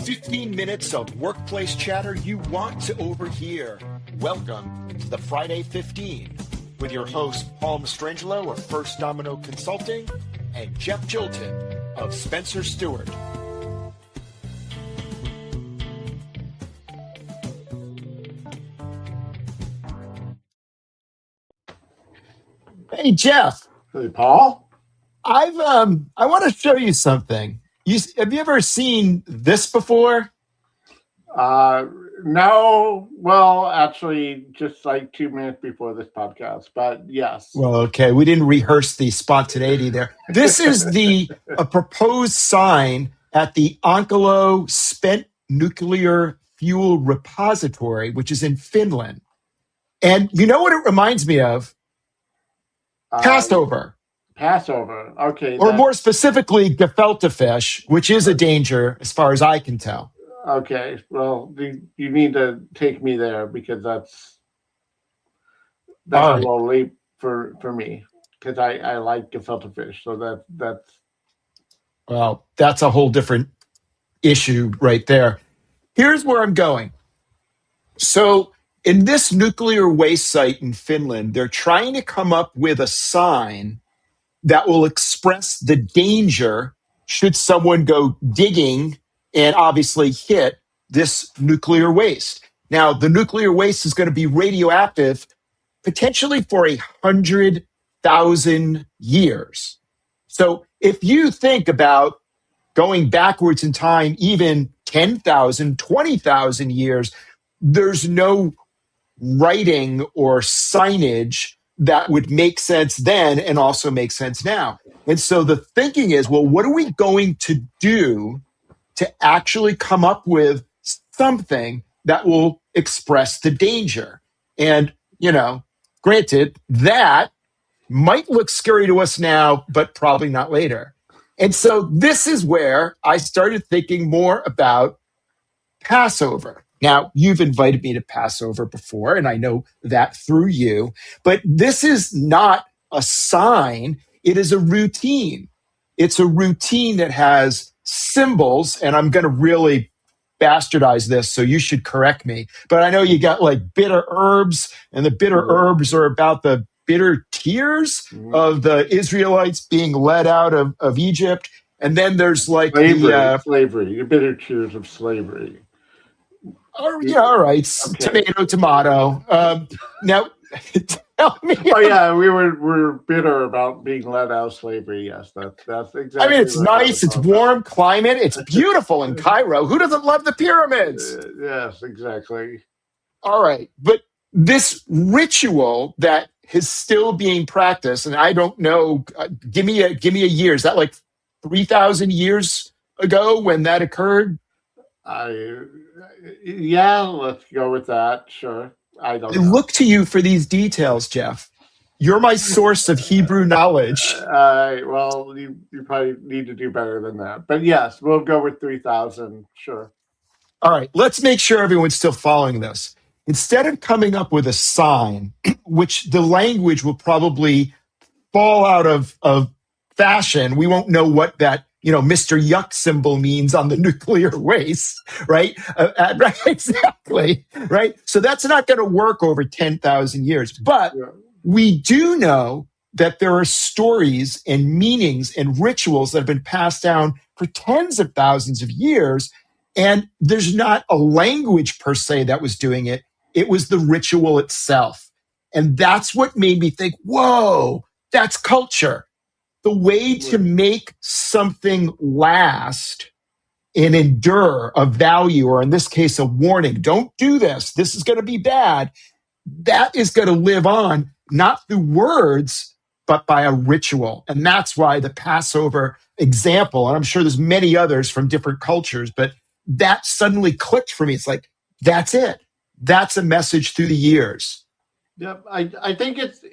15 minutes of workplace chatter you want to overhear. Welcome to the Friday 15 with your host, Paul Mastrangelo of First Domino Consulting and Jeff Jilton of Spencer Stewart. Hey, Jeff. Hey, Paul. I want to show you something. Have you ever seen this before? No, well, actually, just like 2 minutes before this podcast, but yes. Well, okay, we didn't rehearse the spontaneity there. This is a proposed sign at the Onkalo Spent Nuclear Fuel Repository, which is in Finland. And you know what it reminds me of? Passover. Passover, okay. Or more specifically, gefilte fish, which is a danger as far as I can tell. Okay, well, you need to take me there because that's a little late for me because I like gefilte fish. So that's. Well, that's a whole different issue right there. Here's where I'm going. So in this nuclear waste site in Finland, they're trying to come up with a sign that will express the danger should someone go digging and obviously hit this nuclear waste. Now, the nuclear waste is going to be radioactive potentially for 100,000 years. So if you think about going backwards in time, even 10,000, 20,000 years, there's no writing or signage that would make sense then and also make sense now. And so the thinking is, well, what are we going to do to actually come up with something that will express the danger? And, granted, that might look scary to us now, but probably not later. And so this is where I started thinking more about Passover. Now, you've invited me to Passover before, and I know that through you, but this is not a sign. It is a routine. It's a routine that has symbols, and I'm going to really bastardize this, so you should correct me. But I know you got like bitter herbs, and the bitter herbs are about the bitter tears of the Israelites being led out of Egypt. And then there's like slavery, the bitter tears of slavery. All right. Okay. Tomato. Now, tell me. Oh yeah, we're bitter about being let out of slavery. Yes, that's exactly. I mean, it's nice. It's warm climate. It's beautiful in Cairo. Who doesn't love the pyramids? Yes, exactly. All right, but this ritual that is still being practiced, and I don't know. Give me a year. Is that like 3,000 years ago when that occurred? Yeah, let's go with that. Sure. I look to you for these details, Jeff. You're my source of Hebrew knowledge. Well, you probably need to do better than that. But yes, we'll go with 3,000. Sure. All right. Let's make sure everyone's still following this. Instead of coming up with a sign, which the language will probably fall out of fashion, we won't know what that Mr. Yuck symbol means on the nuclear waste, right? Right, exactly, right? So that's not going to work over 10,000 years. But we do know that there are stories and meanings and rituals that have been passed down for tens of thousands of years. And there's not a language per se that was doing it. It was the ritual itself. And that's what made me think, whoa, that's culture. The way to make something last and endure a value, or in this case, a warning, don't do this. This is going to be bad. That is going to live on, not through words, but by a ritual. And that's why the Passover example, and I'm sure there's many others from different cultures, but that suddenly clicked for me. It's like, that's it. That's a message through the years. Yep, I think it's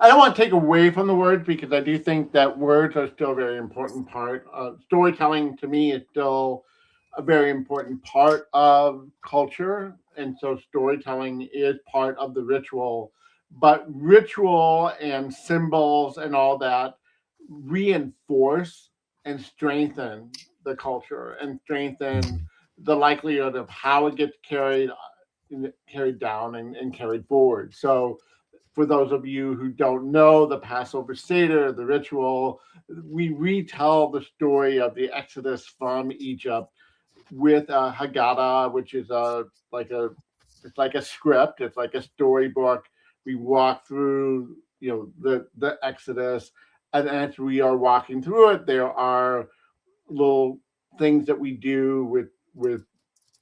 I don't want to take away from the words because I do think that words are still a very important part. Storytelling to me is still a very important part of culture, and so storytelling is part of the ritual. But ritual and symbols and all that reinforce and strengthen the culture and strengthen the likelihood of how it gets carried down and carried forward. So for those of you who don't know the Passover Seder, the ritual, we retell the story of the Exodus from Egypt with a Haggadah, which is it's like a script, it's like a storybook. We walk through, the Exodus, and as we are walking through it, there are little things that we do with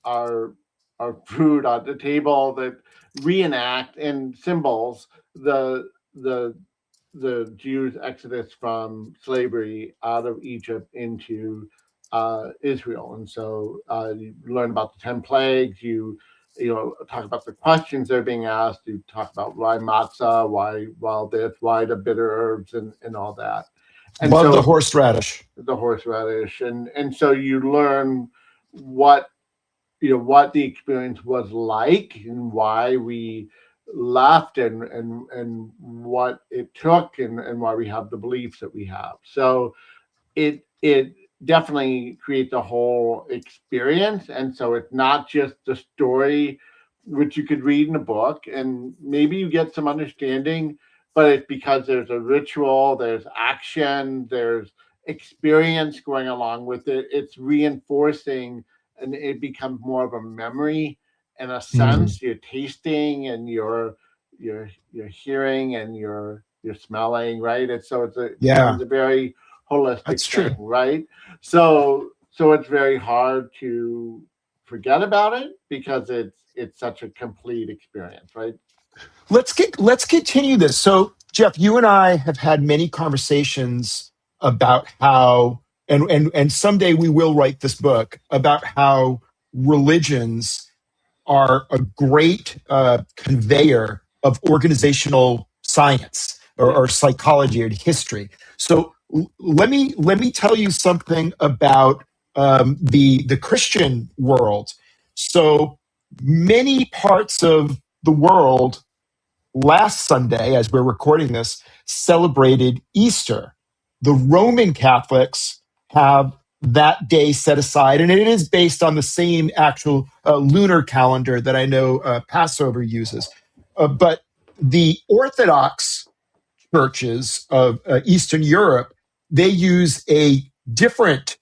our our food on the table that reenact and symbols the the Jews' exodus from slavery out of Egypt into Israel. And so you learn about the 10 plagues. You talk about the questions that are being asked. You talk about why matzah, why wild this, why the bitter herbs, and all that. And Love the so horseradish. the horseradish, and so you learn what what the experience was like and why we left, and what it took, and why we have the beliefs that we have. So it definitely creates a whole experience, and so it's not just the story which you could read in a book and maybe you get some understanding, but it's because there's a ritual, there's action, there's experience going along with it. It's reinforcing, and it becomes more of a memory in a Mm, sense. You're tasting, and you're hearing, and you're smelling, right? It yeah, becomes a very holistic that's thing, true. right? So it's very hard to forget about it because it's such a complete experience, right? Let's continue this. So, Jeff, you and I have had many conversations about how, and someday we will write this book about how religions are a great conveyor of organizational science, Yeah. or psychology or history. So let me tell you something about the Christian world. So many parts of the world last Sunday, as we're recording this, celebrated Easter. The Roman Catholics have that day set aside, and it is based on the same actual lunar calendar that I know Passover uses. But the Orthodox churches of Eastern Europe, they use a different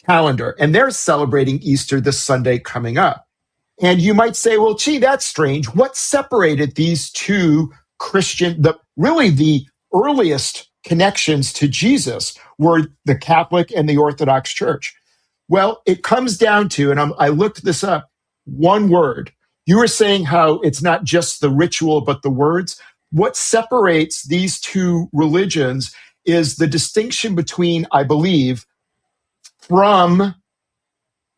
calendar, and they're celebrating Easter this Sunday coming up. And you might say, well, gee, that's strange. What separated these two really the earliest connections to Jesus were the Catholic and the Orthodox Church? Well, it comes down to, and I looked this up, one word. You were saying how it's not just the ritual, but the words. What separates these two religions is the distinction between, I believe, from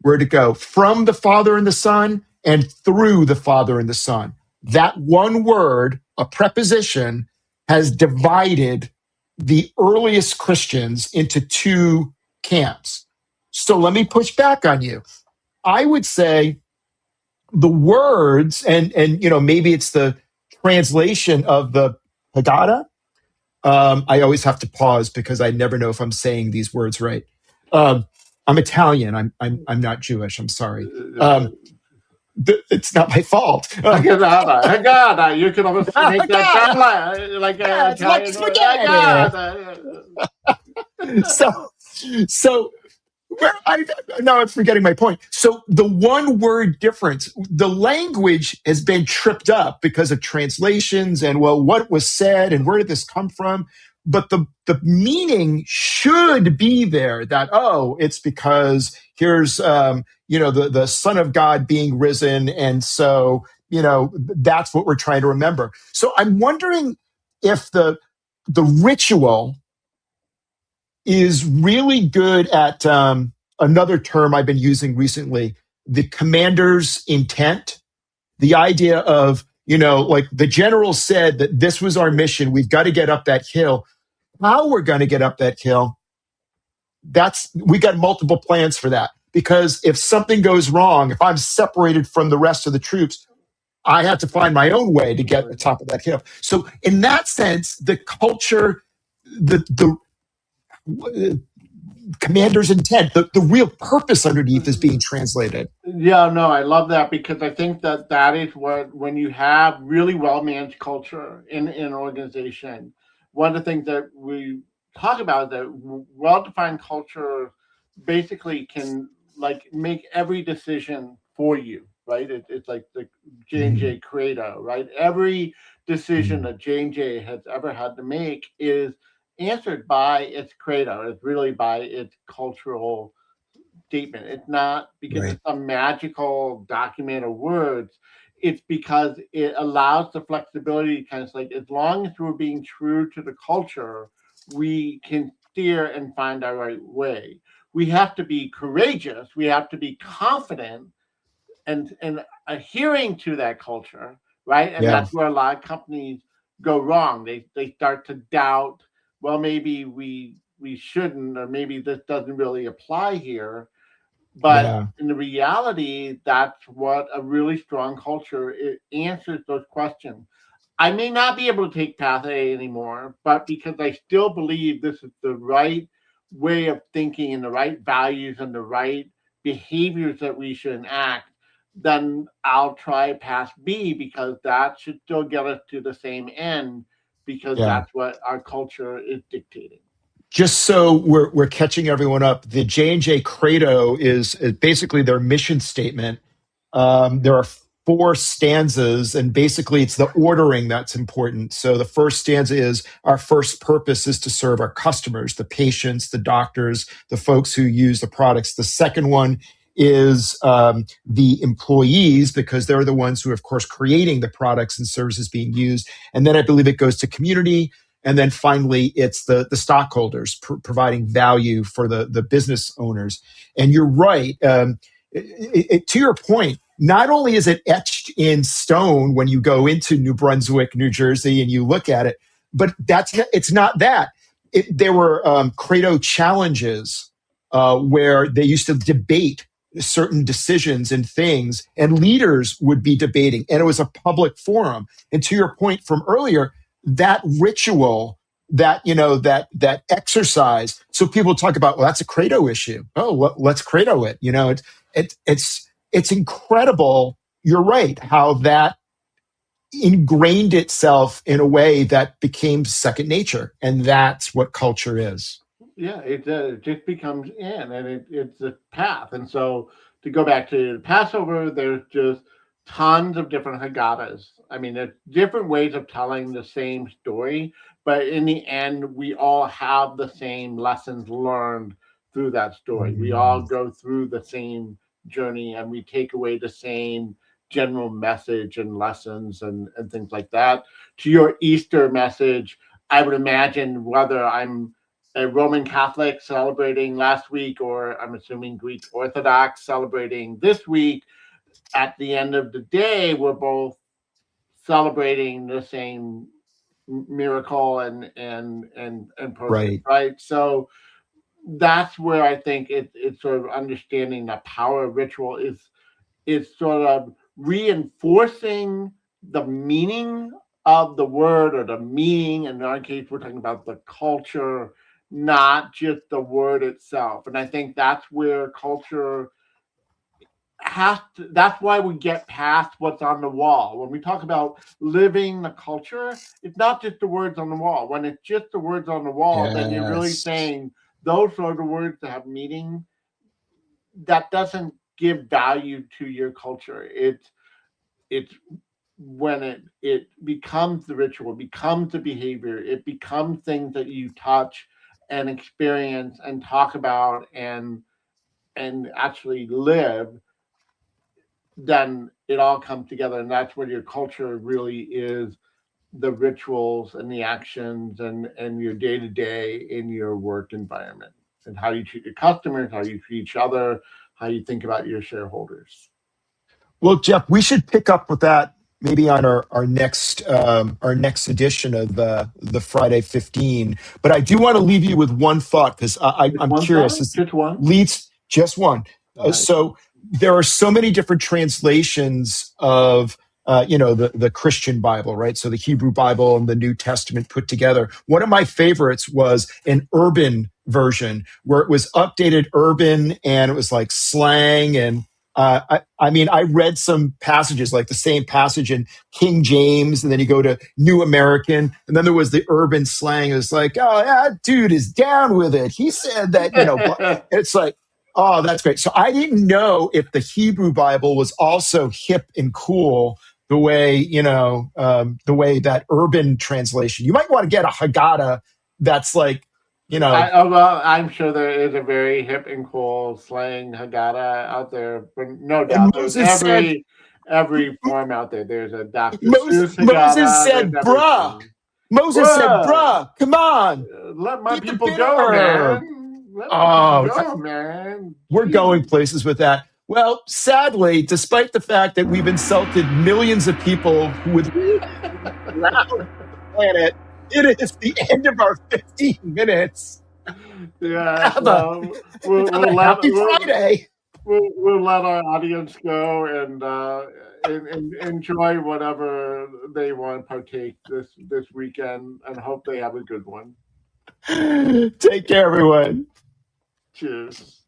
where'd it go? From the Father and the Son and through the Father and the Son. That one word, a preposition, has divided the earliest Christians into two camps. So let me push back on you. I would say the words, and maybe it's the translation of the Haggadah. I always have to pause because I never know if I'm saying these words right. Um, I'm Italian. I'm not Jewish. I'm sorry. Um, it's not my fault. Haggadah. You can almost make that sound Haggadah. like Yeah, an it's like Italian word. spaghetti. Haggadah. So, so where I now I'm forgetting my point. So the one word difference, the language has been tripped up because of translations and, well, what was said and where did this come from? But the meaning should be there, that, oh, it's because here's the Son of God being risen, and so that's what we're trying to remember. So I'm wondering if the ritual is really good at another term I've been using recently, the commander's intent. The idea of, like the general said that this was our mission. We've got to get up that hill. How we're going to get up that hill, we got multiple plans for that. Because if something goes wrong, if I'm separated from the rest of the troops, I have to find my own way to get to the top of that hill. So in that sense, the culture, the commander's intent. The real purpose underneath is being translated. Yeah, no, I love that because I think that that is what when you have really well managed culture in an organization, one of the things that we talk about is that well defined culture basically can like make every decision for you, right? It's like the J and Mhm. J Credo, right? Every decision Mhm. that J and J has ever had to make is answered by its credo. It's really by its cultural statement. It's not because Right. it's a magical document of words. It's because it allows the flexibility, kind of like as long as we're being true to the culture, we can steer and find our right way. We have to be courageous. We have to be confident and adhering to that culture, right? And Yeah. that's where a lot of companies go wrong. They start to doubt. Well, maybe we shouldn't, or maybe this doesn't really apply here, but Yeah. in the reality, that's what a really strong culture it answers those questions. I may not be able to take path A anymore, but because I still believe this is the right way of thinking and the right values and the right behaviors that we should enact, then I'll try path B because that should still get us to the same end because Yeah. that's what our culture is dictating. Just so we're catching everyone up, the J&J Credo is basically their mission statement. There are four stanzas, and basically it's the ordering that's important. So the first stanza is our first purpose is to serve our customers, the patients, the doctors, the folks who use the products. The second one is the employees, because they're the ones who are, of course, creating the products and services being used. And then I believe it goes to community. And then finally, it's the stockholders providing value for the business owners. And you're right. To your point, not only is it etched in stone when you go into New Brunswick, New Jersey, and you look at it, but it's not that. There were credo challenges where they used to debate certain decisions and things, and leaders would be debating, and it was a public forum. And to your point from earlier, that ritual, that exercise. So people talk about, well, that's a credo issue. Oh, let's credo it. It's incredible. You're right. How that ingrained itself in a way that became second nature, and that's what culture is. Yeah, it just becomes in, and it's a path. And so to go back to Passover, there's just tons of different Haggadahs. I mean, there's different ways of telling the same story, but in the end, we all have the same lessons learned through that story. We all Mm. go through the same journey, and we take away the same general message and lessons and things like that. To your Easter message, I would imagine whether I'm a Roman Catholic celebrating last week, or I'm assuming Greek Orthodox celebrating this week, at the end of the day, we're both celebrating the same miracle and purpose, Right. right? So that's where I think it's sort of understanding the power of ritual is sort of reinforcing the meaning of the word, or the meaning. In our case, we're talking about the culture, not just the word itself. And I think that's where culture has to, that's why we get past what's on the wall. When we talk about living the culture, it's not just the words on the wall. When it's just the words on the wall, then you're really Yes. saying those are the words that have meaning. That doesn't give value to your culture. It's when it becomes the ritual, becomes the behavior, it becomes things that you touch and experience and talk about and actually live, then it all comes together, and that's where your culture really is the rituals and the actions and your day to day in your work environment, and how you treat your customers, how you treat each other, how you think about your shareholders. Well, Jeff, we should pick up with that maybe on our next edition of the Friday 15. But I do want to leave you with one thought, because Just I'm one curious. thought, This just one. leads just one. All right. So there are so many different translations of the Christian Bible, right? So the Hebrew Bible and the New Testament put together. One of my favorites was an urban version where it was updated urban and it was like slang. And I mean, I read some passages, like the same passage in King James, and then you go to New American, and then there was the urban slang. It was like, oh, that dude is down with it. He said that, it's like, oh, that's great. So I didn't know if the Hebrew Bible was also hip and cool the way, the way that urban translation. You might want to get a Haggadah that's like, Well, I'm sure there is a very hip and cool slang Haggadah out there, but no and doubt there's Moses said, every form out there. There's a Dr. Moses, Seuss Moses Haggadah. There's said, bruh. everything. Moses said, Bruh, bruh, come on, let my eat the people bitter go, herb. man. Let my people Oh, go, man. we're going Jeez. places with that. Well, sadly, despite the fact that we've insulted millions of people with around the planet, it is the end of our 15 minutes. Yeah, Have a, well, have a happy Friday. we'll let our audience go and enjoy whatever they want to partake this weekend, and hope they have a good one. Take care, everyone. Cheers.